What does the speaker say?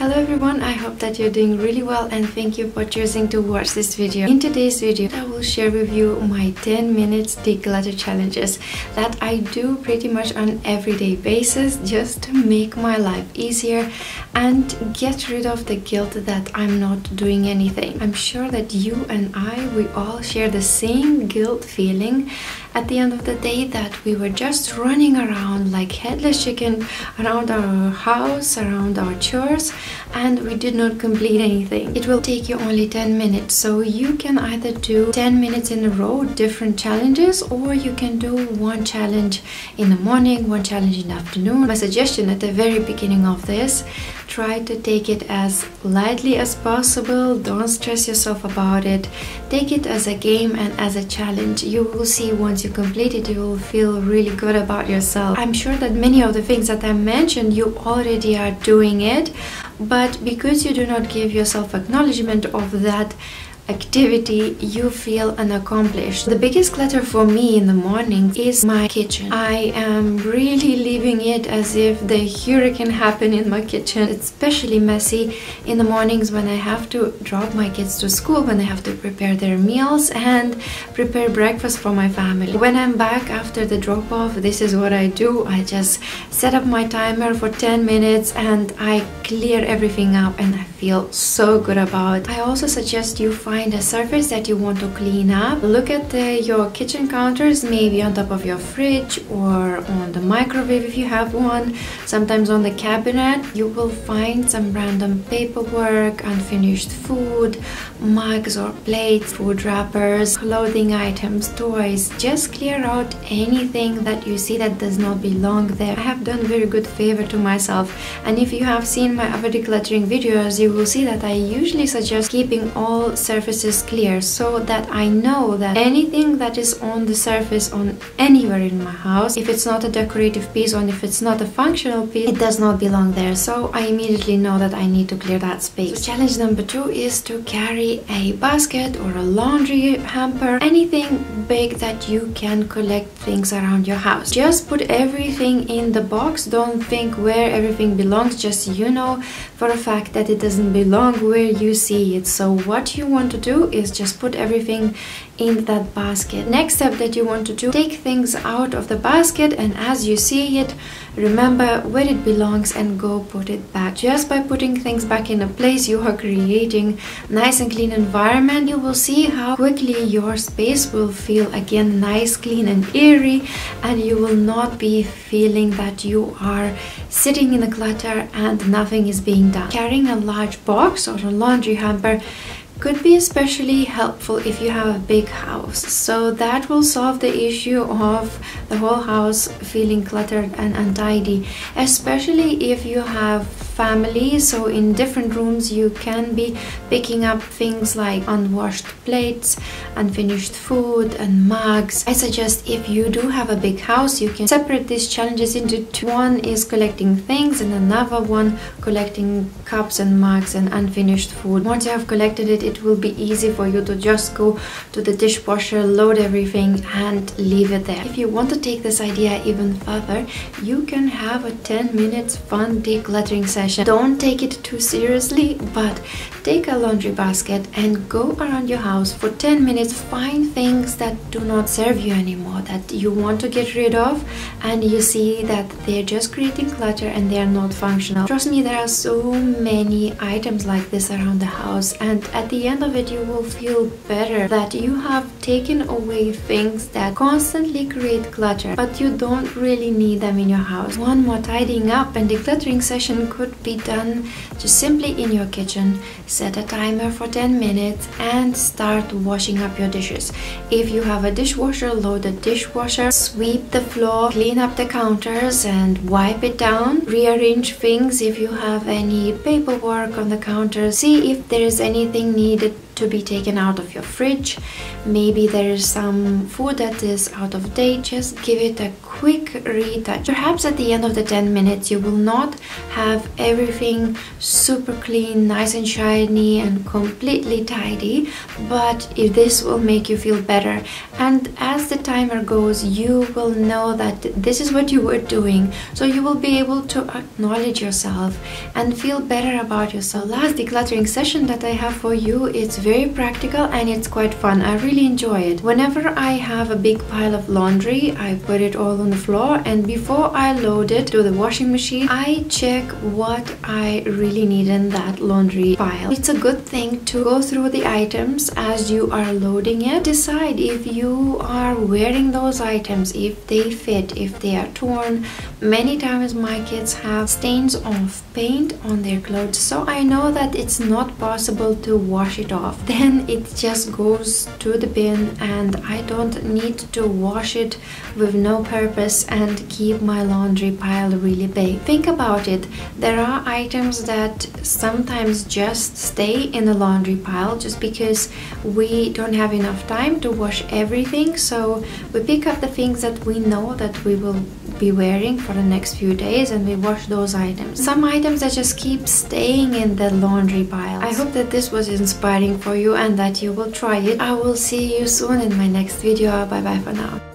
Hello everyone, I hope that you're doing really well and thank you for choosing to watch this video. In today's video, I will share with you my 10 minutes declutter challenges that I do pretty much on an everyday basis just to make my life easier and get rid of the guilt that I'm not doing anything. I'm sure that you and we all share the same guilt feeling at the end of the day, that we were just running around like headless chicken around our house, around our chores, and we did not complete anything. It will take you only 10 minutes, so you can either do 10 minutes in a row, different challenges, or you can do one challenge in the morning, one challenge in the afternoon. My suggestion at the very beginning of this, try to take it as lightly as possible. Don't stress yourself about it. Take it as a game and as a challenge. You will see once you complete it, you will feel really good about yourself. I'm sure that many of the things that I mentioned, you already are doing it, but because you do not give yourself acknowledgement of that activity, you feel unaccomplished. The biggest clutter for me in the morning is my kitchen. I am really leaving it as if the hurricane happened in my kitchen. It's especially messy in the mornings when I have to drop my kids to school, when I have to prepare their meals and prepare breakfast for my family. When I'm back after the drop-off, this is what I do. I just set up my timer for 10 minutes and I clear everything up and I feel so good about it. I also suggest you find a surface that you want to clean up. Look at your kitchen counters, maybe on top of your fridge or on the microwave if you have one. Sometimes on the cabinet you will find some random paperwork, unfinished food, mugs or plates, food wrappers, clothing items, toys. Just clear out anything that you see that does not belong there. I have done very good favor to myself, and if you have seen my other decluttering videos, you will see that I usually suggest keeping all surfaces clear so that I know that anything that is on the surface on anywhere in my house, if it's not a decorative piece or if it's not a functional piece, it does not belong there. So I immediately know that I need to clear that space. So challenge number 2 is to carry a basket or a laundry hamper, anything big that you can collect things around your house. Just put everything in the box. Don't think where everything belongs, just you know for a fact that it doesn't belong where you see it. So what you want to do is just put everything in that basket. Next step that you want to do, take things out of the basket, and as you see it, remember where it belongs and go put it back. Just by putting things back in a place, you are creating nice and clean environment. You will see how quickly your space will feel again nice, clean and airy, and you will not be feeling that you are sitting in the clutter and nothing is being done. Carrying a large box or a laundry hamper could be especially helpful if you have a big house, so that will solve the issue of the whole house feeling cluttered and untidy, especially if you have family. So in different rooms you can be picking up things like unwashed plates, unfinished food and mugs. I suggest if you do have a big house, you can separate these challenges into two. One is collecting things and another one collecting cups and mugs and unfinished food. Once you have collected it, it will be easy for you to just go to the dishwasher, load everything and leave it there. If you want to take this idea even further, you can have a 10 minutes fun decluttering session. Don't take it too seriously, but take a laundry basket and go around your house for 10 minutes. Find things that do not serve you anymore, that you want to get rid of, and you see that they're just creating clutter and they are not functional. Trust me, there are so many items like this around the house, and at the end of it you will feel better that you have taken away things that constantly create clutter, but you don't really need them in your house. One more tidying up and decluttering session could be done just simply in your kitchen. Set a timer for 10 minutes and start washing up your dishes. If you have a dishwasher, load the dishwasher, sweep the floor, clean up the counters and wipe it down. Rearrange things if you have any paperwork on the counter. See if there is anything needed to be taken out of your fridge. Maybe there is some food that is out of date. Just give it a quick retouch. Perhaps at the end of the 10 minutes you will not have everything super clean, nice and shiny and completely tidy, but if this will make you feel better, and as the timer goes you will know that this is what you were doing, so you will be able to acknowledge yourself and feel better about yourself. Last decluttering session that I have for you, it's very practical and it's quite fun. I really enjoy it. Whenever I have a big pile of laundry, I put it all on the floor, and before I load it to the washing machine, I check what I really need in that laundry pile. It's a good thing to go through the items as you are loading it. Decide if you are wearing those items, if they fit, if they are torn. Many times my kids have stains of paint on their clothes, so I know that it's not possible to wash it off. Then it just goes to the bin and I don't need to wash it with no purpose and keep my laundry pile really big. Think about it. There are items that sometimes just stay in the laundry pile just because we don't have enough time to wash everything, so we pick up the things that we know that we will be wearing for the next few days and we wash those items. Some items that just keep staying in the laundry pile. I hope that this was inspiring for you and that you will try it. I will see you soon in my next video. Bye bye for now.